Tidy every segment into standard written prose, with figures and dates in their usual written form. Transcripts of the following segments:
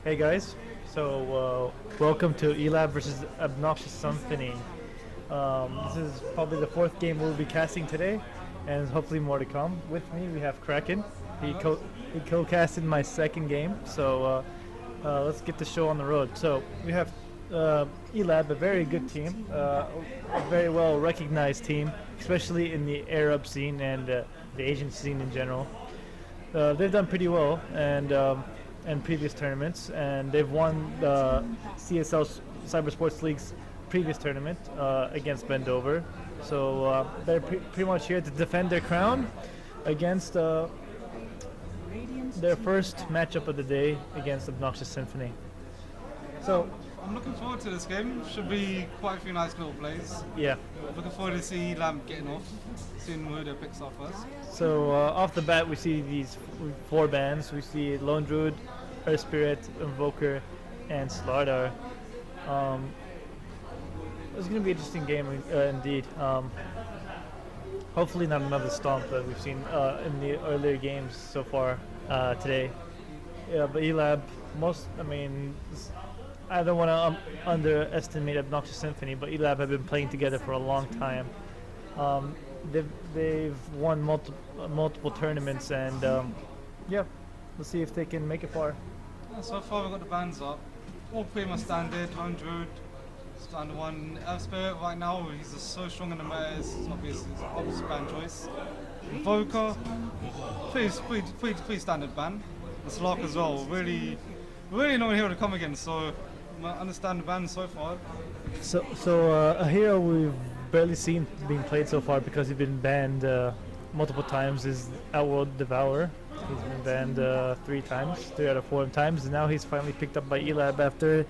Hey guys, so welcome to Elab versus Obnoxious Symphony. This is probably the fourth game we'll be casting today, and hopefully more to come. With me we have Kraken. He co-casted my second game, so let's get the show on the road. So we have Elab, a very good team, a very well recognized team, especially in the Arab scene and the Asian scene in general. They've done pretty well, and in previous tournaments, and they've won the CSL Cyber Sports League's previous tournament against Bendover. So they're pretty much here to defend their crown against their first matchup of the day against Obnoxious Symphony. So I'm looking forward to this game. Should be quite a few nice little plays. yeah. Looking forward to see Lamp getting off, seeing who they picks off first. So off the bat, we see these four bands. We see Lone Druid, Earth Spirit, Invoker, and Slardar. It's going to be an interesting game indeed. Hopefully not another stomp that we've seen in the earlier games so far today. Yeah, but Elab, I don't want to underestimate Obnoxious Symphony, but Elab have been playing together for a long time. They've won multiple tournaments, and yeah, let's see if they can make it far. Yeah, so far we've got the bands up. All pretty much standard. 100, standard one. Earth Spirit right now, he's just so strong in the meta, it's obvious his obvious band choice. Invoker, pretty standard band. The Slark as well, really no hero to come against, so I understand the band so far. So a hero we've barely seen being played so far because he's been banned multiple times is Outworld Devourer. He's been banned 3 out of 4 times, and now he's finally picked up by Elab after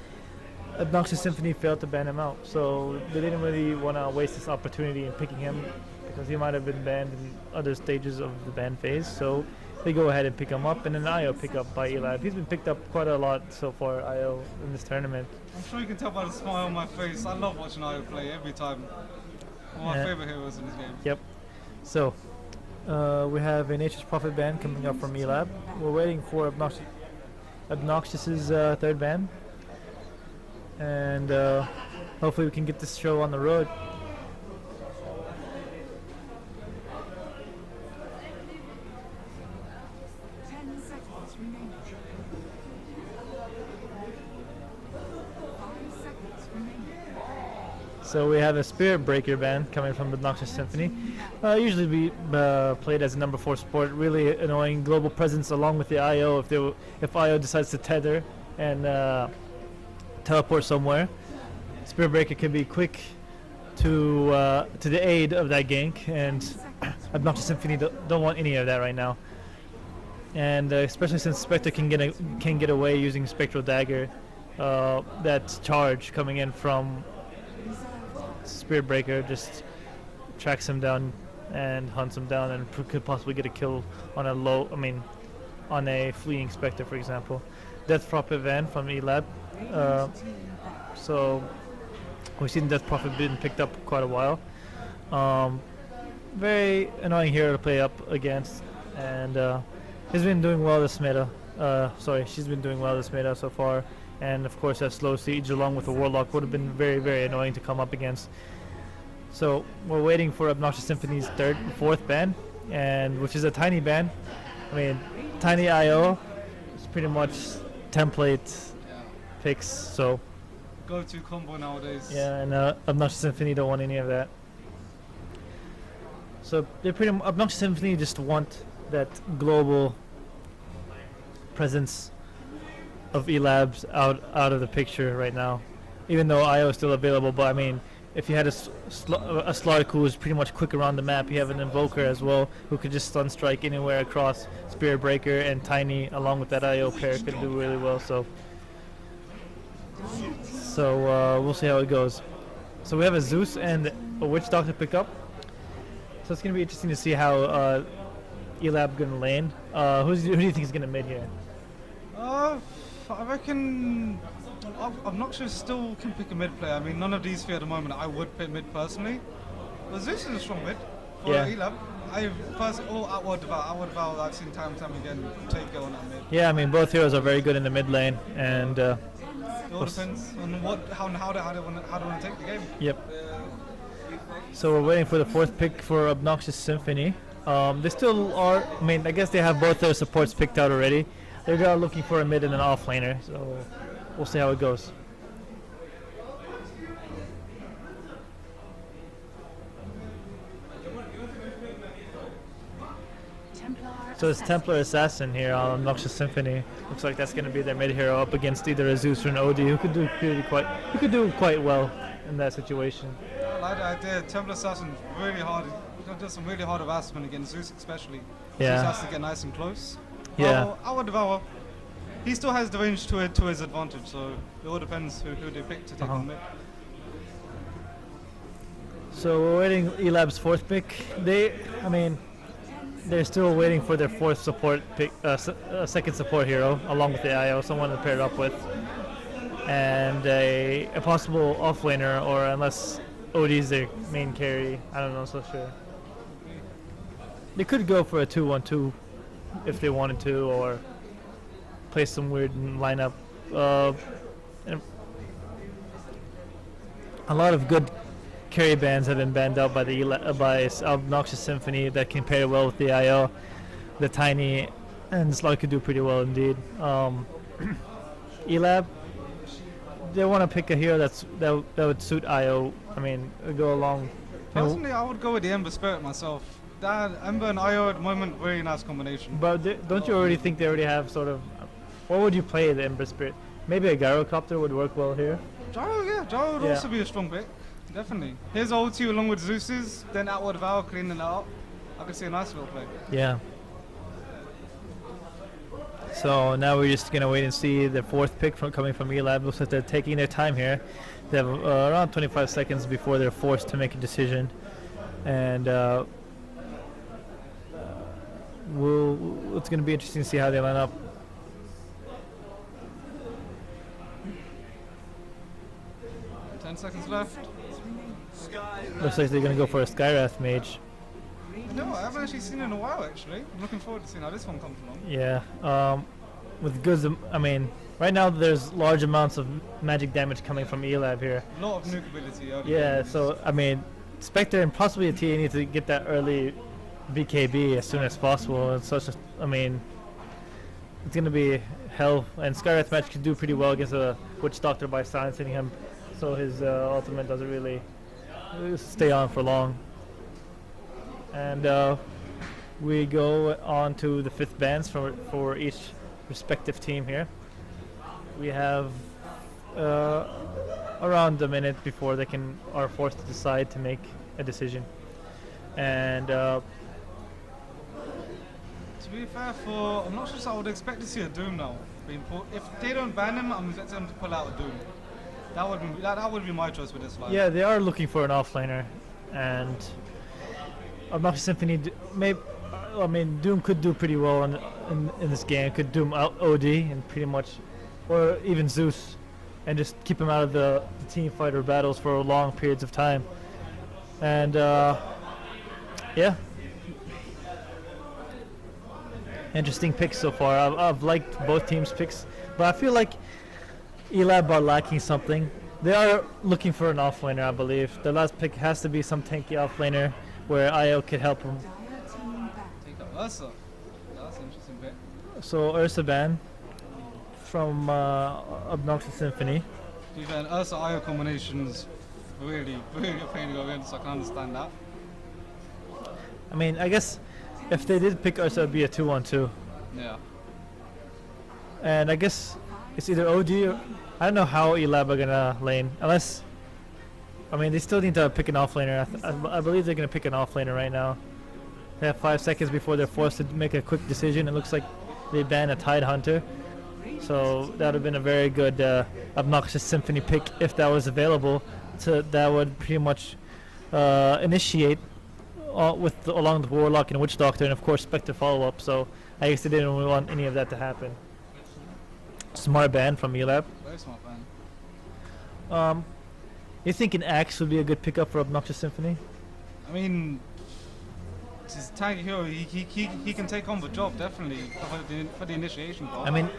Obnoxious Symphony failed to ban him out. So they didn't really want to waste this opportunity in picking him because he might have been banned in other stages of the ban phase. So they go ahead and pick him up, and an IO pick up by Elab. He's been picked up quite a lot so far, IO, in this tournament. I'm sure you can tell by the smile on my face. I love watching IO play every time. One of my favorite heroes in this game. Yep. So we have a Nature's Prophet ban coming up from Elab. We're waiting for Obnoxious's third ban, and hopefully we can get this show on the road. So we have a Spirit Breaker band coming from the Obnoxious Symphony. Usually be played as a number 4 support. Really annoying global presence along with the IO if IO decides to tether and teleport somewhere. Spirit Breaker can be quick to the aid of that gank, and Obnoxious Symphony don't want any of that right now. And especially since Spectre can get away using Spectral Dagger, that charge coming in from Spirit Breaker just tracks him down and hunts him down, and could possibly get a kill on on a fleeing Spectre, for example. Death Prophet van from Elab. So we've seen Death Prophet being picked up quite a while. Very annoying hero to play up against, and he's been doing well this meta. She's been doing well this meta so far. And of course that slow siege along with a Warlock would have been very, very annoying to come up against. So we're waiting for Obnoxious Symphony's fourth ban, and which is a tiny ban. Tiny IO is pretty much template picks, so Go-to combo nowadays. yeah, and Obnoxious Symphony don't want any of that. So Obnoxious Symphony just want that global presence of Elabs out of the picture right now, even though IO is still available. But if you had a Slark who is pretty much quick around the map, you have an Invoker as well who could just stun strike anywhere across. Spirit Breaker and Tiny along with that IO pair could do really well. So we'll see how it goes. So we have a Zeus and a Witch Doctor pick up. So it's gonna be interesting to see how Elab gonna lane. Who do you think is gonna mid here? I reckon Obnoxious still can pick a mid player. None of these three at the moment I would pick mid personally. But Zeus is a strong mid for Elab. Outward Devour, I've seen time and time again take it on that mid. Yeah, I mean both heroes are very good in the mid lane, and It all depends on how they want to take the game. yep. So we're waiting for the fourth pick for Obnoxious Symphony. They still are. I mean, I guess they have both their supports picked out already. They're looking for a mid and an off laner, so we'll see how it goes. So it's Templar Assassin here on Obnoxious Symphony. Looks like that's going to be their mid hero up against either a Zeus or an OD, who could do quite well in that situation. I like the idea. Templar Assassin's really hard. Does some really hard harassment against Zeus, especially. Yeah. Zeus has to get nice and close. Yeah. Well, Outward Devour, he still has the range to his advantage, so it all depends who they pick to take on mid. So we're waiting Elab's fourth pick. They're still waiting for their fourth support pick, second support hero, along with the IO, someone to pair it up with, and a possible off laner, or unless OD's their main carry. I don't know, so sure. They could go for a 2-1-2 if they wanted to, or play some weird lineup. And a lot of good carry bands have been banned out by by Obnoxious Symphony that can pair well with the IO, the Tiny, and Slug could do pretty well indeed. Elab, they want to pick a hero that would suit IO. I mean, go along. Personally, I would go with the Ember Spirit myself. That Ember and IO at the moment, very nice combination. But don't you already think they already have sort of? What would you play the Ember Spirit? Maybe a Gyrocopter would work well here. Gyro would also be a strong pick. Definitely. His ulti along with Zeus's, then Outward Devour cleaning it up. I could see a nice little play. Yeah. So now we're just gonna wait and see the fourth pick coming from Elab. Looks like they're taking their time here. They have around 25 seconds before they're forced to make a decision, and it's gonna be interesting to see how they line up. Seconds left. Looks like they're gonna go for a Skywrath Mage. No, I haven't actually seen it in a while actually. I'm looking forward to seeing how this one comes along. Yeah, with goods, I mean, right now there's large amounts of magic damage coming from Elab here. A lot of nuke ability. Yeah, so I mean, Spectre and possibly a TA need to get that early BKB as soon as possible. And such, I mean, it's gonna be hell. And Skywrath Mage can do pretty well against a Witch Doctor by silencing him, so his ultimate doesn't really stay on for long. And we go on to the fifth bans for each respective team here. We have around a minute before they are forced to decide to make a decision. And to be fair, I'm not sure. I would expect to see a Doom now being pulled. If they don't ban him, I'm expecting them to pull out a Doom. That would be my choice with this line. yeah, they are looking for an offlaner, and Obnoxious Symphony I mean, Doom could do pretty well in this game. Could Doom out OD and pretty much, or even Zeus, and just keep him out of the team fighter battles for long periods of time. And yeah, interesting picks so far. I've liked both teams' picks, but I feel like Elab are lacking something. They are looking for an offlaner, I believe. The last pick has to be some tanky offlaner where IO could help them. Take out Ursa. That's an interesting pick. So Ursa ban from Obnoxious Symphony. To be fair, an Ursa IO combination is really a pain to go against, so I can understand that. I mean, I guess if they did pick Ursa, it would be a 2-1-2. Yeah. And I guess it's either OD or I don't know how Elab are gonna lane, unless, I mean, they still need to pick an offlaner. I believe they're gonna pick an offlaner right now. They have 5 seconds before they're forced to make a quick decision. It looks like they ban a Tide Hunter, so that would have been a very good Obnoxious Symphony pick if that was available. So that would pretty much initiate along the Warlock and Witch Doctor, and of course Spectre follow up. So I guess they didn't want any of that to happen. Smart ban from Elab. Very smart ban. You think an Axe would be a good pickup for Obnoxious Symphony? I mean, He's a tanky hero. He can take on the job definitely for the initiation part. I mean,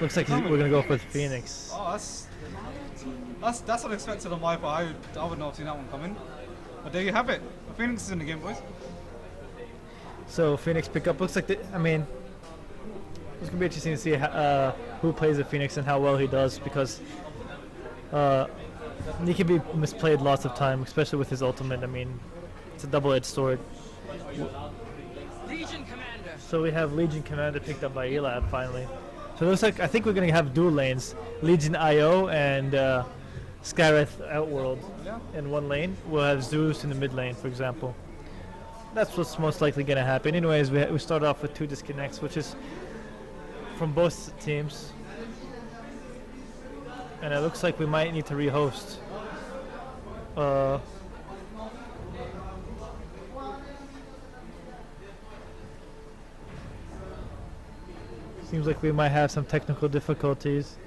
looks like we're gonna go with Phoenix. Oh, that's unexpected on my part. I would not have seen that one coming. But there you have it. Phoenix is in the game, boys. So Phoenix pickup looks like I mean, it's gonna be interesting to see who plays the Phoenix and how well he does because he can be misplayed lots of time, especially with his ultimate. I mean, it's a double-edged sword. Legion Commander. So we have Legion Commander picked up by Elab finally. So it looks like I think we're gonna have dual lanes: Legion IO and Skywrath Outworld Yeah. in one lane. We'll have Zeus in the mid lane, for example. That's what's most likely gonna happen. Anyways, we start off with 2 disconnects, which is from both teams, and it looks like we might need to rehost. Seems like we might have some technical difficulties.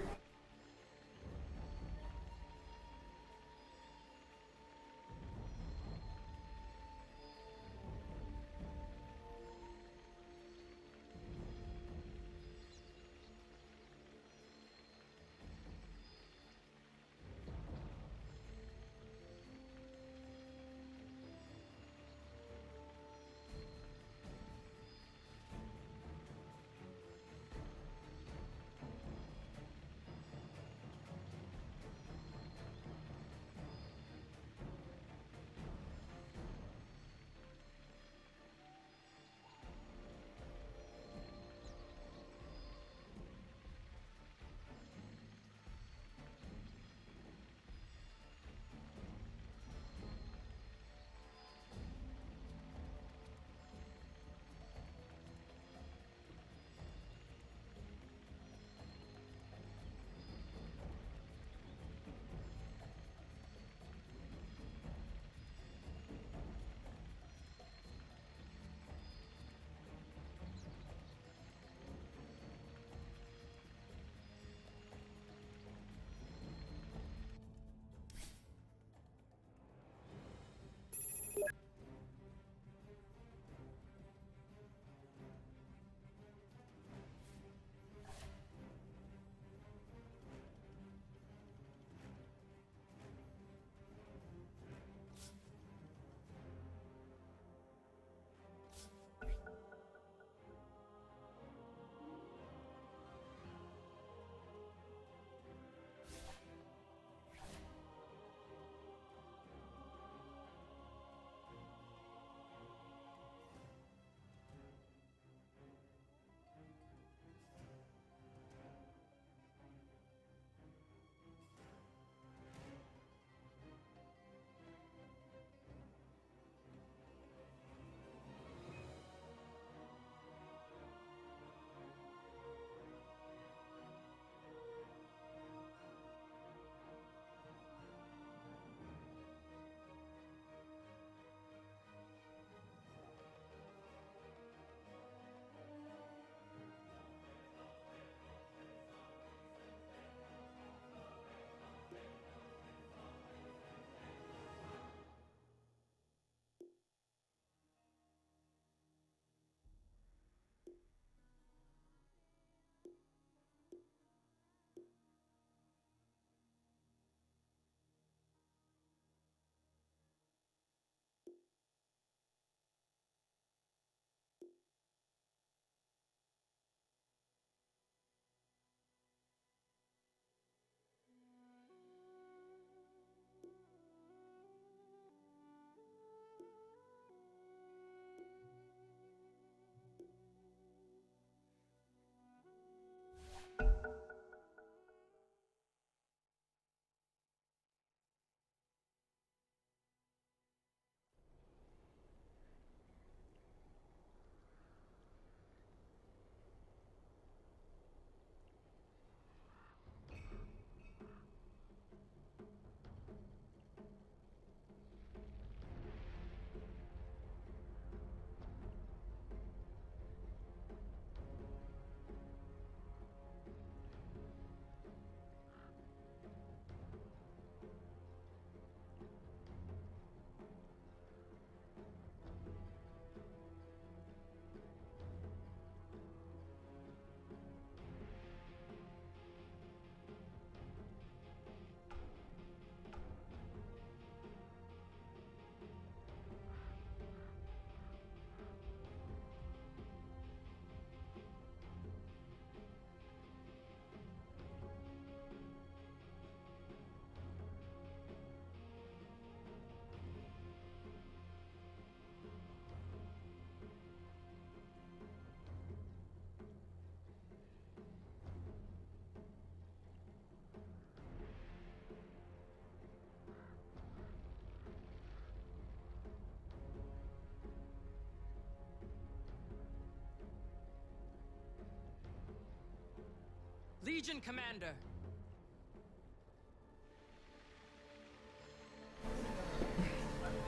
Legion Commander.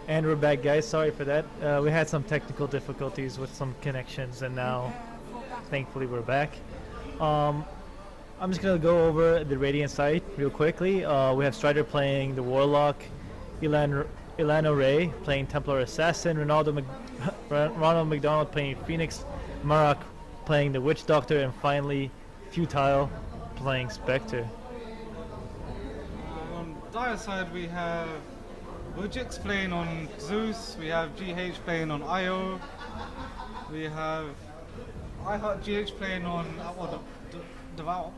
And we're back, guys. Sorry for that. We had some technical difficulties with some connections, and now, thankfully, we're back. I'm just gonna go over the Radiant side real quickly. We have Strider playing the Warlock, Ilana Ray playing Templar Assassin, Ronald McDonald playing Phoenix, Marak playing the Witch Doctor, and finally, Futile playing Spectre. On Dire side, we have Wojix playing on Zeus, we have GH playing on IO, we have I Heart GH playing on Devour,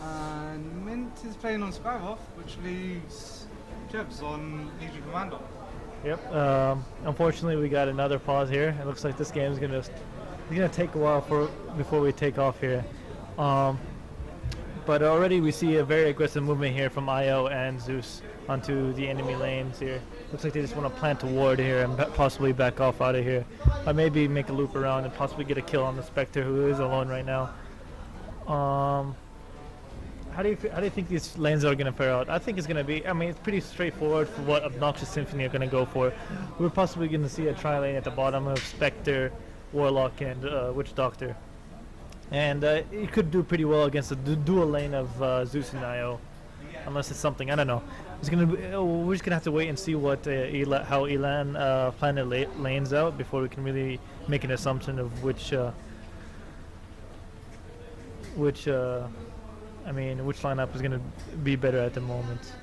and Mint is playing on Skyroth, which leaves Jebs on Legion Commander. Yep. Unfortunately, we got another pause here. It looks like this game is gonna take a while before we take off here. But already we see a very aggressive movement here from IO and Zeus onto the enemy lanes here. Looks like they just want to plant a ward here and possibly back off out of here. Or maybe make a loop around and possibly get a kill on the Spectre, who is alone right now. How do you think these lanes are going to fare out? I think it's going to be, I mean, it's pretty straightforward for what Obnoxious Symphony are going to go for. We're possibly going to see a tri-lane at the bottom of Spectre, Warlock, and Witch Doctor. And it could do pretty well against the dual lane of Zeus and IO, unless it's something, I don't know. We're just gonna have to wait and see what how Elan planet lanes out before we can really make an assumption of which lineup is gonna be better at the moment.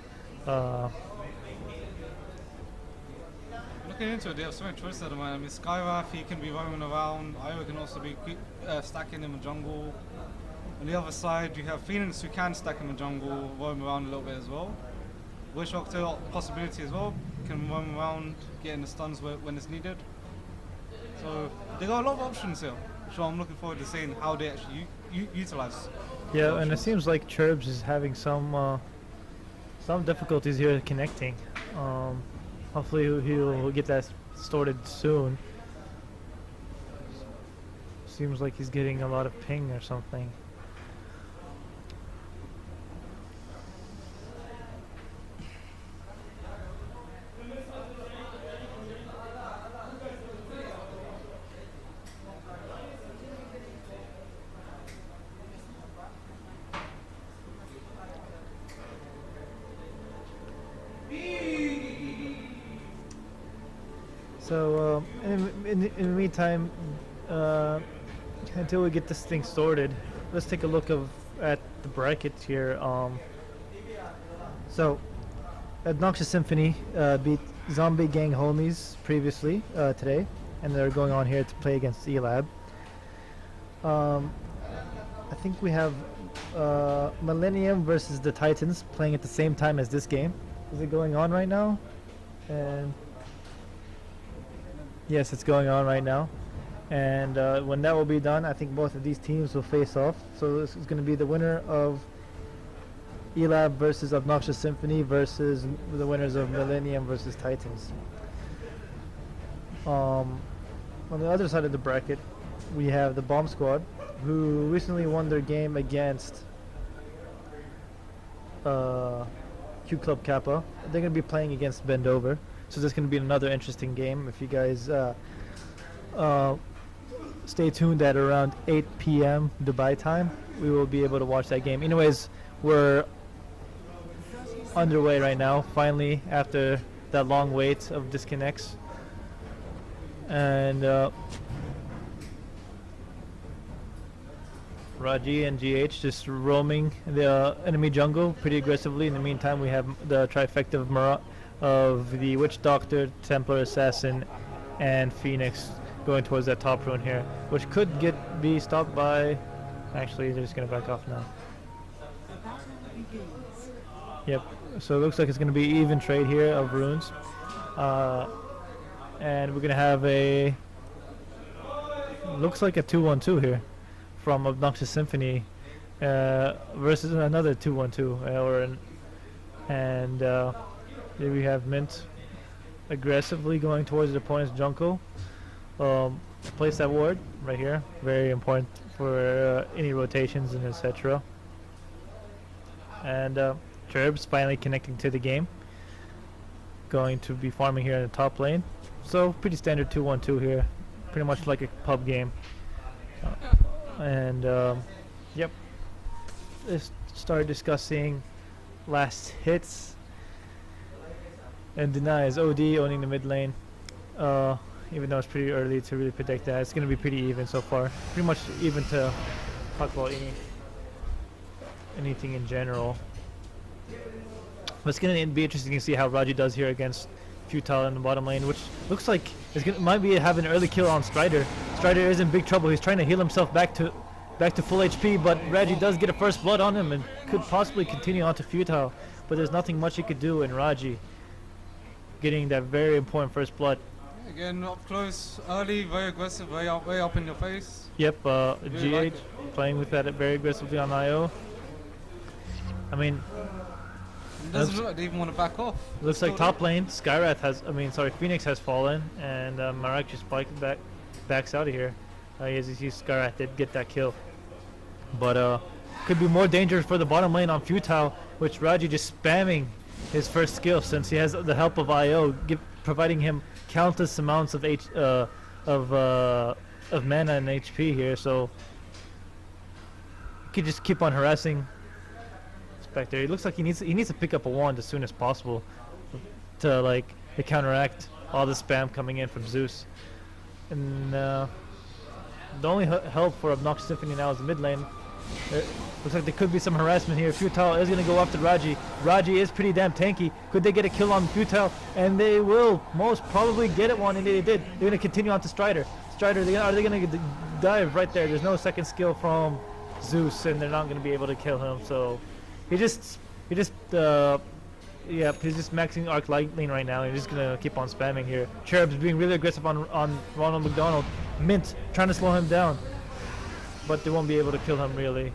Looking into it, they have so many choices at the moment. I mean, Skyrath, he can be roaming around. IO can also be stacking in the jungle. On the other side, you have Phoenix, who can stack in the jungle, roam around a little bit as well. Witch Doctor, possibility as well, can roam around, getting the stuns when it's needed. So they got a lot of options here. So I'm looking forward to seeing how they actually utilize. Yeah, and it seems like Churbs is having some difficulties here connecting. Hopefully he'll get that sorted soon. Seems like he's getting a lot of ping or something. So in the meantime, until we get this thing sorted, let's take a look at the brackets here. So Obnoxious Symphony beat Zombie Gang Homies previously today, and they're going on here to play against Elab. I think we have Millennium versus the Titans playing at the same time as this game. Is it going on right now? And yes, it's going on right now. And when that will be done, I think both of these teams will face off. So this is going to be the winner of Elab versus Obnoxious Symphony versus the winners of Millennium versus Titans. On the other side of the bracket, we have the Bomb Squad, who recently won their game against Q Club Kappa. They're going to be playing against Bendover. So this is going to be another interesting game. If you guys stay tuned at around 8 p.m. Dubai time, we will be able to watch that game. Anyways, we're underway right now, finally, after that long wait of disconnects. And Raji and GH just roaming the enemy jungle pretty aggressively. In the meantime, we have the trifecta of the Witch Doctor, Templar Assassin, and Phoenix going towards that top rune here, which could be stopped by... Actually, they're just going to back off now. Yep, so it looks like it's going to be even trade here of runes. And we're going to have looks like a 2-1-2 here from Obnoxious Symphony versus another 2-1-2. And here we have Mint aggressively going towards the opponent's jungle. Place that ward right here, very important for any rotations and etc. And Turbs finally connecting to the game. Going to be farming here in the top lane. So pretty standard 2-1-2 here. Pretty much like a pub game. And yep. Let's start discussing last hits. And denies OD owning the mid lane. Even though it's pretty early to really predict that. It's going to be pretty even so far. Pretty much even to talk about anything in general. But it's going to be interesting to see how Raji does here against Futile in the bottom lane, which looks like might be having an early kill on Strider. Strider is in big trouble. He's trying to heal himself back to full HP, but Raji does get a first blood on him and could possibly continue on to Futile. But there's nothing much he could do in Raji getting that very important first blood. Again, up close, early, very aggressive, way up in your face. Yep, Really GH playing with that very aggressively on IO. I mean, It doesn't look like they even want to back off. looks like top lane, Phoenix has fallen, and Marak just backs out of here. As you see, Skyrath did get that kill. But could be more dangerous for the bottom lane on Futile, which Raji just spamming his first skill since he has the help of IO, providing him countless amounts of mana and HP here. So he could just keep on harassing Spectre. It looks like he needs to pick up a wand as soon as possible to counteract all the spam coming in from Zeus. And the only help for Obnoxious Symphony now is the mid lane. Looks like there could be some harassment here. Futile is going to go after Raji. Raji is pretty damn tanky. Could they get a kill on Futile? And they will most probably get it one, and they did. They're going to continue on to Strider. Are they going to dive right there? There's no second skill from Zeus, and they're not going to be able to kill him. So he's just maxing Arc Lightning right now. He's just going to keep on spamming here. Cherub's being really aggressive on Ronald McDonald. Mint trying to slow him down, but they won't be able to kill him really.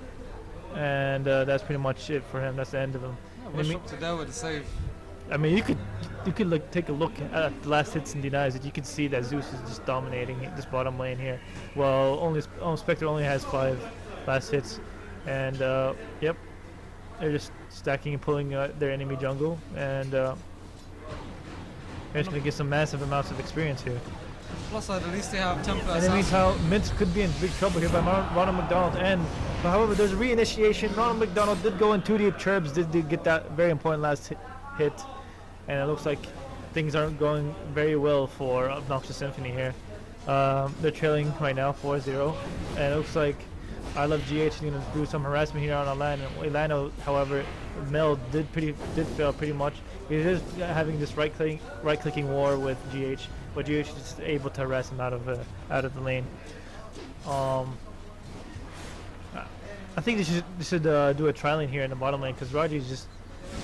And that's pretty much it for him. That's the end of him. Wish up to there with the save. I mean, you could take a look at the last hits and denies it. You can see that Zeus is just dominating this bottom lane here. Well, Spectre only has 5 last hits, and yep, they're just stacking and pulling their enemy jungle, and they're just gonna get some massive amounts of experience here. Plus, at least they have Templar. And it means how Mint could be in big trouble here by Ronald McDonald. But however, there's a reinitiation. Ronald McDonald did go in 2 deep. Churbs did get that very important last hit. And it looks like things aren't going very well for Obnoxious Symphony here. They're trailing right now 4-0. And it looks like I Love GH is going to do some harassment here on Alano. Alano, however, Mel did fail pretty much. He is having this right-clicking war with GH. But GH is just able to harass him out of the lane. I think they should do a tri-lane here in the bottom lane, because Raji is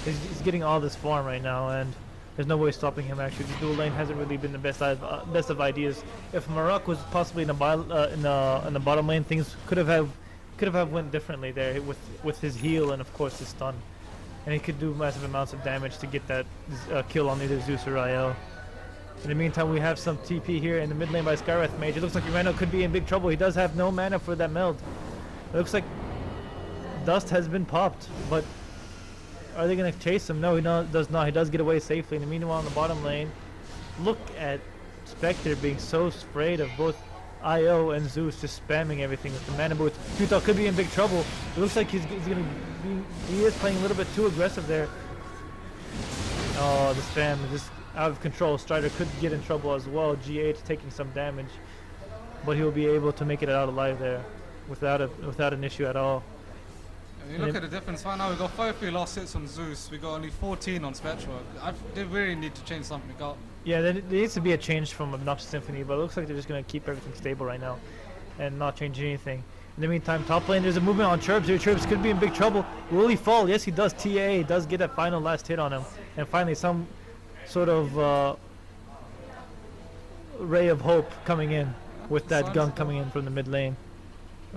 he's getting all this farm right now, and there's no way stopping him. Actually, the dual lane hasn't really been the best of ideas. If Marak was possibly in the bottom lane, things could have went differently there with his heal and of course his stun, and he could do massive amounts of damage to get that kill on either Zeus or IL. In the meantime, we have some TP here in the mid lane by Skyrath Mage. It looks like Urano could be in big trouble. He does have no mana for that meld. It looks like Dust has been popped, but are they going to chase him? No, he does not. He does get away safely. In the meanwhile, in the bottom lane, look at Spectre being so afraid of both IO and Zeus, just spamming everything with the mana boots. Futile could be in big trouble. It looks like he is playing a little bit too aggressive there. Oh, the spam is just out of control. Strider could get in trouble as well. GH taking some damage, but he'll be able to make it out alive there without an issue at all. You look at the difference right now. We got 33 last hits on Zeus. We got only 14 on Spectre. They really need to change something up. Yeah, there needs to be a change from Obnoxious Symphony, but it looks like they're just gonna keep everything stable right now, and not change anything. In the meantime, top lane, there's a movement on Churbs here. Churbs could be in big trouble. Will he fall? Yes, he does. TA does get that final last hit on him, and finally some sort of ray of hope coming in with that gun coming in from the mid lane.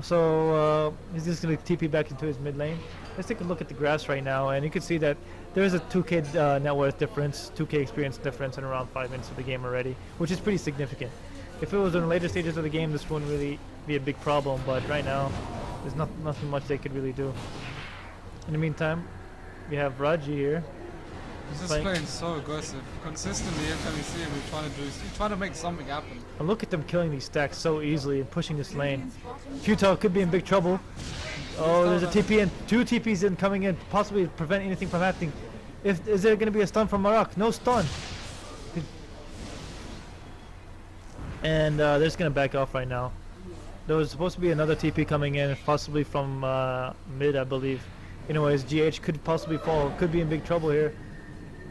So he's just going to TP back into his mid lane. Let's take a look at the graphs right now, and you can see that there is a 2k net worth difference, 2k experience difference in around 5 minutes of the game already, which is pretty significant. If it was in the later stages of the game, this wouldn't really be a big problem, but right now there's nothing much they could really do. In the meantime, we have Raji here. He's just Playing- playing so aggressive. Consistently, every time you see him, he's trying to make something happen. And look at them killing these stacks so easily and pushing this lane. Futile could be in big trouble. Oh, there's a TP in, 2 TPs in coming in, possibly prevent anything from happening. Is there going to be a stun from Marak? No stun. And they're just going to back off right now. There was supposed to be another TP coming in, possibly from mid, I believe. Anyways, GH could possibly fall, could be in big trouble here.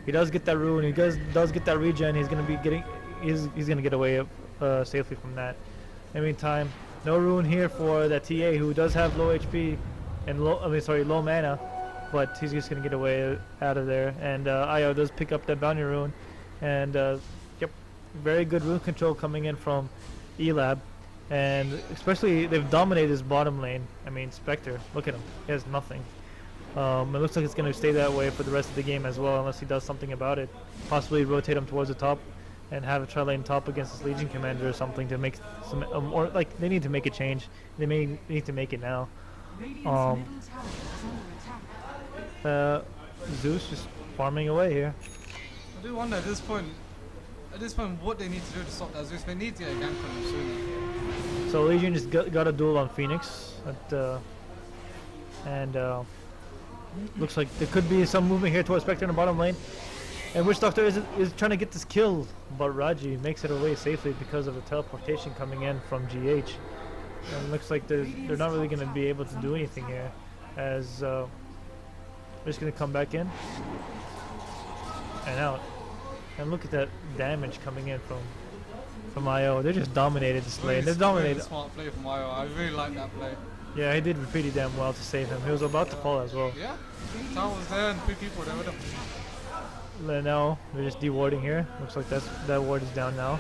He does get that rune, he does get that regen, he's going to be getting, he's going to get away safely from that. In the meantime, no rune here for that TA who does have low HP and low mana, but he's just going to get away out of there. And Io does pick up that bounty rune, and yep, very good rune control coming in from Elab. And especially, they've dominated this bottom lane. I mean, Spectre, look at him, he has nothing. It looks like it's going to stay that way for the rest of the game as well, unless he does something about it. Possibly rotate him towards the top and have a try lane top against this Legion commander or something to make some, or like they need to make a change. They may need to make it now. Zeus just farming away here. I do wonder at this point, what they need to do to stop that Zeus. They need to get a gank on him sooner. So Legion just got a duel on Phoenix, and looks like there could be some movement here towards Spectre in the bottom lane. And Witch Doctor is trying to get this kill, but Raji makes it away safely because of the teleportation coming in from GH. And it looks like they're not really going to be able to do anything here, as they're just going to come back in and out. And look at that damage coming in from IO. They just dominated this lane. They dominated. Really smart play from IO. I really like that play. Yeah, he did pretty damn well to save him. He was about to fall as well. Yeah, Tower was there and 3 people there with him. Now they're just dewarding here. Looks like that ward is down now.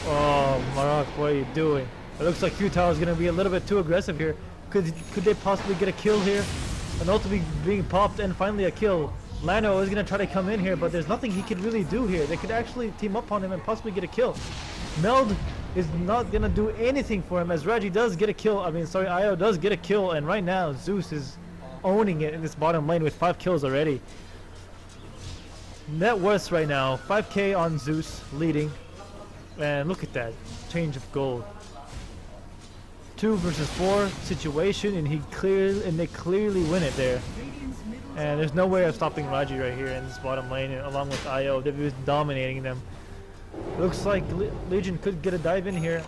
Oh, Marak, what are you doing? It looks like Futile is going to be a little bit too aggressive here. Could they possibly get a kill here? An ultimate being popped and finally a kill. Lano is going to try to come in here, but there's nothing he could really do here. They could actually team up on him and possibly get a kill. Meld is not going to do anything for him, as Raji does get a kill. Io does get a kill, and right now Zeus is owning it in this bottom lane with 5 kills already. Net worth right now, 5k on Zeus leading. And look at that change of gold. 2 versus 4 situation, and they clearly win it there. And there's no way of stopping Raji right here in this bottom lane, along with IO. They're just dominating them. Looks like Legion could get a dive in here.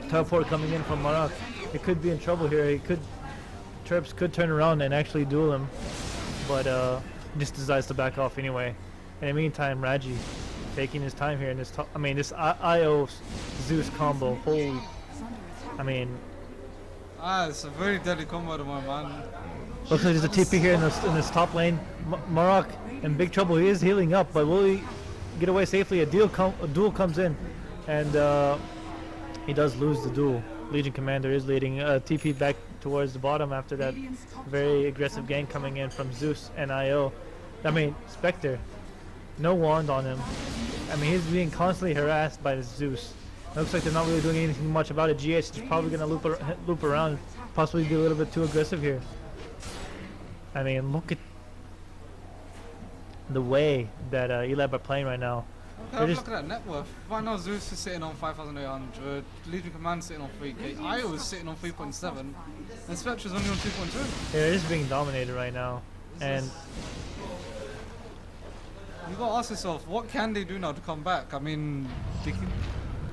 Teleport coming in from Marak. He could be in trouble here. Terps could turn around and actually duel him, but he just decides to back off anyway. In the meantime, Raji taking his time here in this this IO Zeus combo. Holy, it's a very deadly combo to my man. Looks like there's a TP here in this top lane. Marak in big trouble. He is healing up, but will he get away safely? A duel comes in, and he does lose the duel. Legion Commander is leading. TP back towards the bottom after that very aggressive gank coming in from Zeus and IO. Spectre, no wand on him. He's being constantly harassed by this Zeus. Looks like they're not really doing anything much about it. GH is probably going to loop around, possibly be a little bit too aggressive here. Look at the way that Elab are playing right now. Okay, look at that net worth. Right now Zeus is sitting on 5,800, Legion Command sitting on 3k, IO is sitting on 3.7, and Spectre's only on 2.2. Yeah, they're just being dominated right now. And you gotta ask yourself, what can they do now to come back?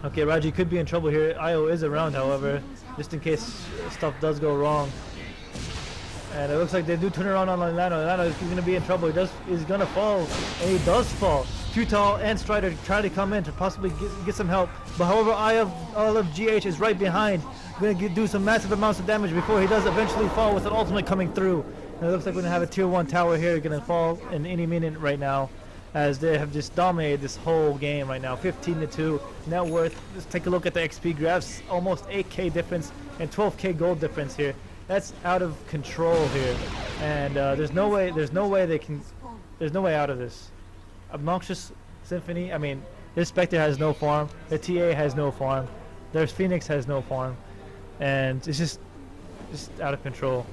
okay, Raji could be in trouble here. IO is around, however, just in case stuff does go wrong. And it looks like they do turn around on Lano. Lano is going to be in trouble. He's going to fall, and he does fall. Futile and Strider try to come in to possibly get some help. But however, all of GH is right behind. Going to do some massive amounts of damage before he does eventually fall with an ultimate coming through. And it looks like we're going to have a tier 1 tower here. Going to fall in any minute right now, as they have just dominated this whole game right now. 15-2 net worth. Let's take a look at the XP graphs. Almost 8k difference and 12k gold difference here. That's out of control here, and there's no way out of this. Obnoxious Symphony. This Spectre has no farm. The TA has no farm. There's Phoenix has no farm, and it's just out of control.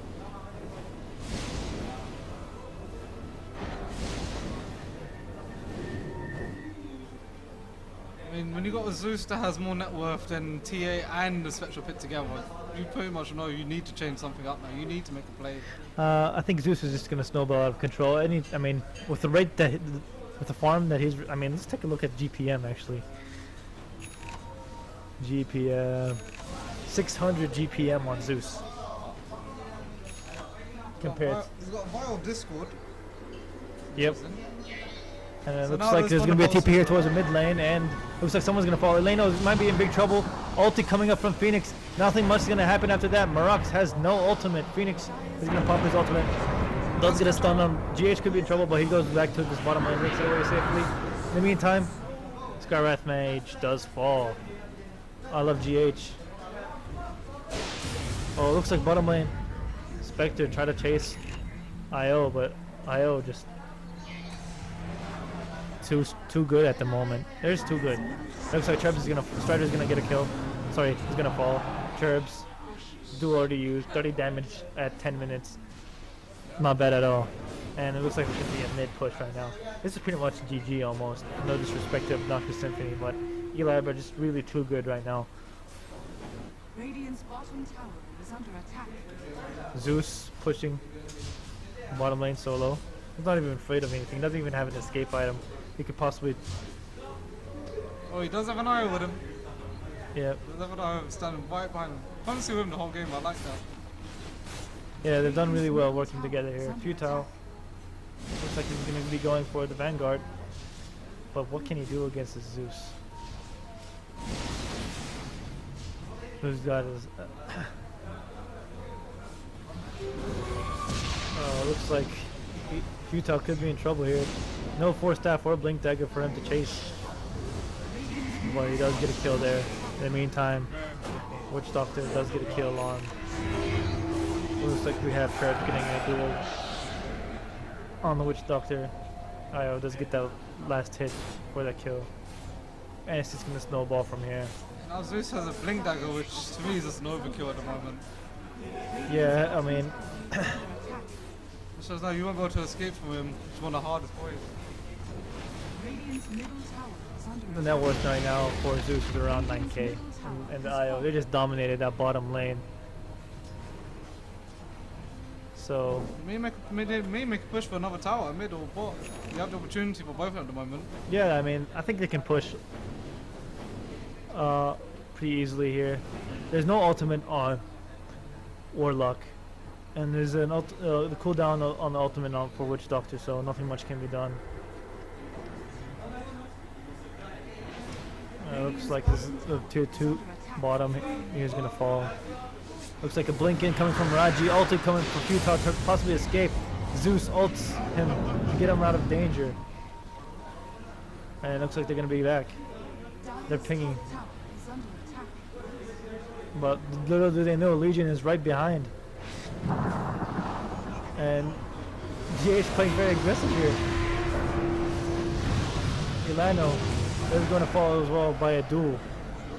when you got a Zeus that has more net worth than TA and the Spectral pit together, you pretty much know you need to change something up now. You need to make a play. I think Zeus is just gonna snowball out of control. I mean, with the rate that, with the farm that he's, I mean, let's take a look at GPM actually. GPM, 600 GPM on Zeus. Compared. He's got Viral Discord. Yep. And it So looks now like there's there's going to be a one TP here about towards the mid lane, and looks like someone's going to fall. Eleno might be in big trouble. Ulti coming up from Phoenix. Nothing much is going to happen after that. Marox has no ultimate. Phoenix is going to pop his ultimate. Does get a stun on. GH could be in trouble, but he goes back to this bottom lane, makes it away safely. In the meantime, Skywrath Mage does fall. I love GH. Oh, it looks like bottom lane. Spectre tried to chase IO, but IO just too good at the moment. There's too good. Looks like Strider's gonna get a kill. Sorry, he's gonna fall. Churbs, duel already used, 30 damage at 10 minutes. Not bad at all. And it looks like it could be a mid push right now. This is pretty much GG almost. No disrespect to Obnoxious Symphony, but Eli are just really too good right now. Radiant's bottom tower is under attack. Zeus pushing bottom lane solo. He's not even afraid of anything. He doesn't even have an escape item. He could possibly. Oh, he does have an eye with him. Yeah. He does have an eye standing right behind him. Fancy with him the whole game. I like that. Yeah, they've done really well working together here. Futile. Looks like he's going to be going for the Vanguard. But what can he do against the Zeus? Who's got his... oh, looks like Futile could be in trouble here. No Force Staff or Blink Dagger for him to chase. But he does get a kill there. In the meantime, Witch Doctor does get a kill on... Looks like we have Trev getting a duel on the Witch Doctor. IO does get that last hit for that kill. And it's just going to snowball from here. Now Zeus has a Blink Dagger, which to me is just an overkill at the moment. Yeah, I mean... Which shows now you won't be able to escape from him. It's one of the hardest points. Radiant's middle tower is under the net worth right now for Zeus is around 9k. And the IO, they just dominated that bottom lane. So... May make a push for another tower, mid or bot. You have the opportunity for both of them at the moment. yeah, I mean, I think they can push pretty easily here. There's no ultimate on Warlock, and there's an the cooldown on the ultimate for Witch Doctor, so nothing much can be done. Looks like this tier 2 bottom here is gonna fall. Looks like a blink in coming from Raji, ulti coming for Futile to possibly escape. Zeus ults him to get him out of danger. And it looks like they're gonna be back. They're pinging. tower is under attack. But little do they know, Legion is right behind. And GH playing very aggressive here. Ilano is going to fall as well by a duel.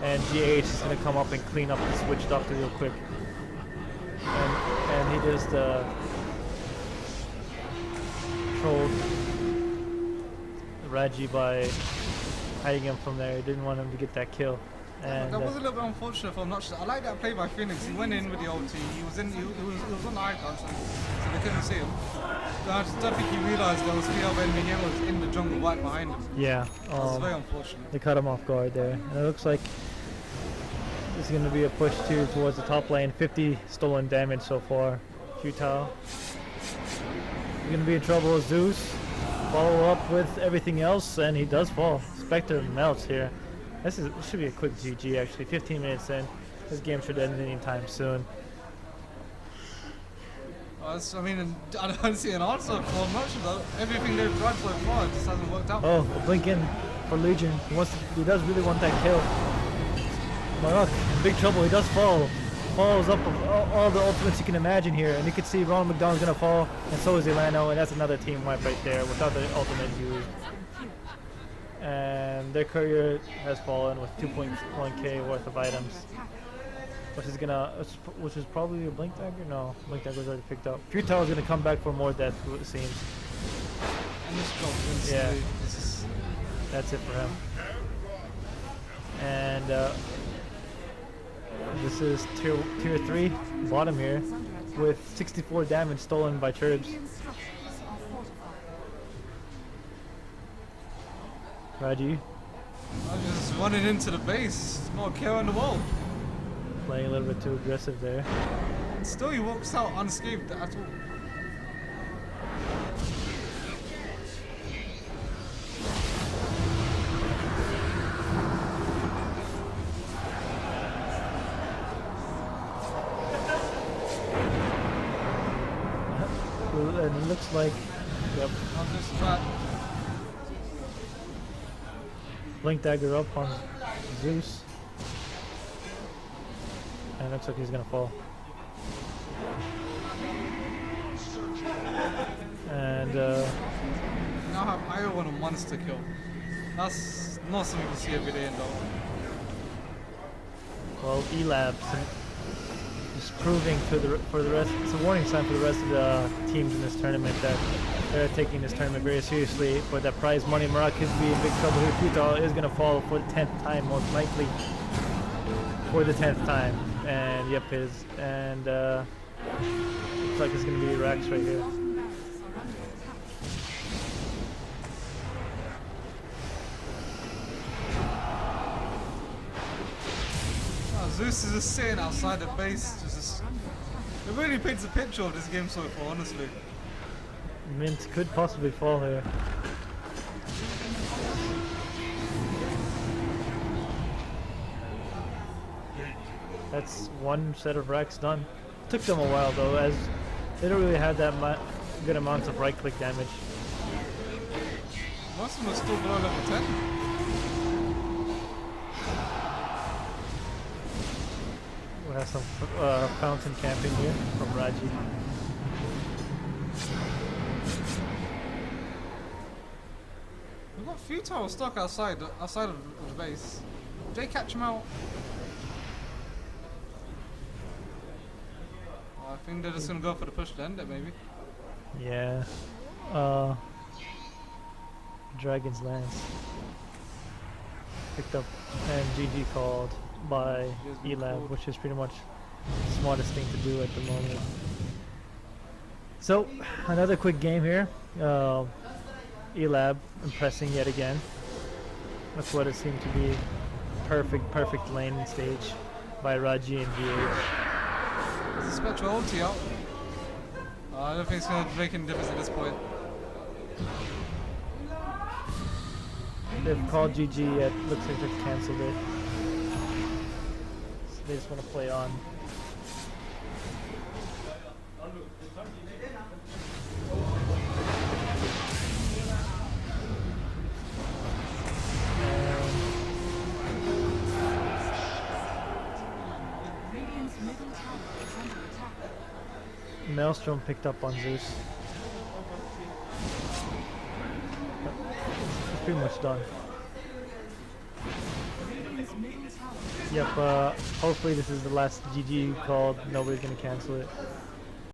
And GH is going to come up and clean up this Witch Doctor real quick. And he just trolled Raji by hiding him from there. He didn't want him to get that kill. And That was a little bit unfortunate for Obnoxious. I like that play by Phoenix. He went in with the ulti. He was on the icon, so they couldn't see him. I just don't think he realised there was 3 other enemy heroes in the jungle right behind him. yeah, That was very unfortunate. they cut him off guard there. And it looks like this is going to be a push too towards the top lane. 50 stolen damage so far. Futile. He's going to be in trouble with Zeus. Follow up with everything else, and he does fall. Spectre melts here. This should be a quick GG actually. 15 minutes in. This game should end anytime soon. I mean, I don't see an answer for Obnoxious though. Everything they've tried so far just hasn't worked out. Oh, a blink in for Legion. He does really want that kill. Marok in big trouble. He does fall. Falls up of all the ultimates you can imagine here. And you can see Ronald McDonald's going to fall. And so is Ilano. And that's another team wipe right there without the ultimate used. And their courier has fallen with 2.1k worth of items. Which is probably a Blink Dagger? No, Blink Dagger's already picked up. Futile is going to come back for more death, it seems. And this job instantly. Yeah. That's it for him. And this is tier 3, bottom here, with 64 damage stolen by Turbs. Radiant structures are fortified. Raji I'm just running into the base, not a care in the world. playing a little bit too aggressive there. And still he walks out unscathed at all. And it looks like, yep, I'm just bad. Blink Dagger up on Zeus. And it looks like he's gonna fall. And Now have Io on a monster kill. That's not something you see every day in Dota. well, Elab just proving for the rest. It's a warning sign for the rest of the teams in this tournament that they're taking this tournament very seriously. For that prize money, Marat could be in big trouble here. Kuta is gonna fall for the 10th time, most likely. For the 10th time, and yep, it is. And looks like it's gonna be Rax right here. Bottom barracks are under attack. Zeus is just sitting outside the base. It really paints a picture of this game so far, honestly. Mint could possibly fall here. That's one set of racks done. Took them a while though, as they don't really have that good amounts of right click damage. Most of them are still below level 10. We have some fountain camping here from Raji. We've got a few towers stuck outside of the base. Did they catch him out? I think they're just gonna go for the push to end it, maybe. Yeah. Dragon's Lance. Picked up and GG called by Yes, been Elab, called. which is pretty much the smartest thing to do at the moment. So, another quick game here. Elab impressing yet again. That's what it seemed to be. Perfect landing stage by Raji and VH. There's a Spectral ulti out. I don't think it's gonna make any difference at this point. They've called GG yet, looks like they've cancelled it. So they just want to play on. Radiant's middle tower is under attack. Maelstrom picked up on Zeus. It's pretty much done. Radiant's middle tower is Yep, hopefully this is the last GG called. Nobody's gonna cancel it.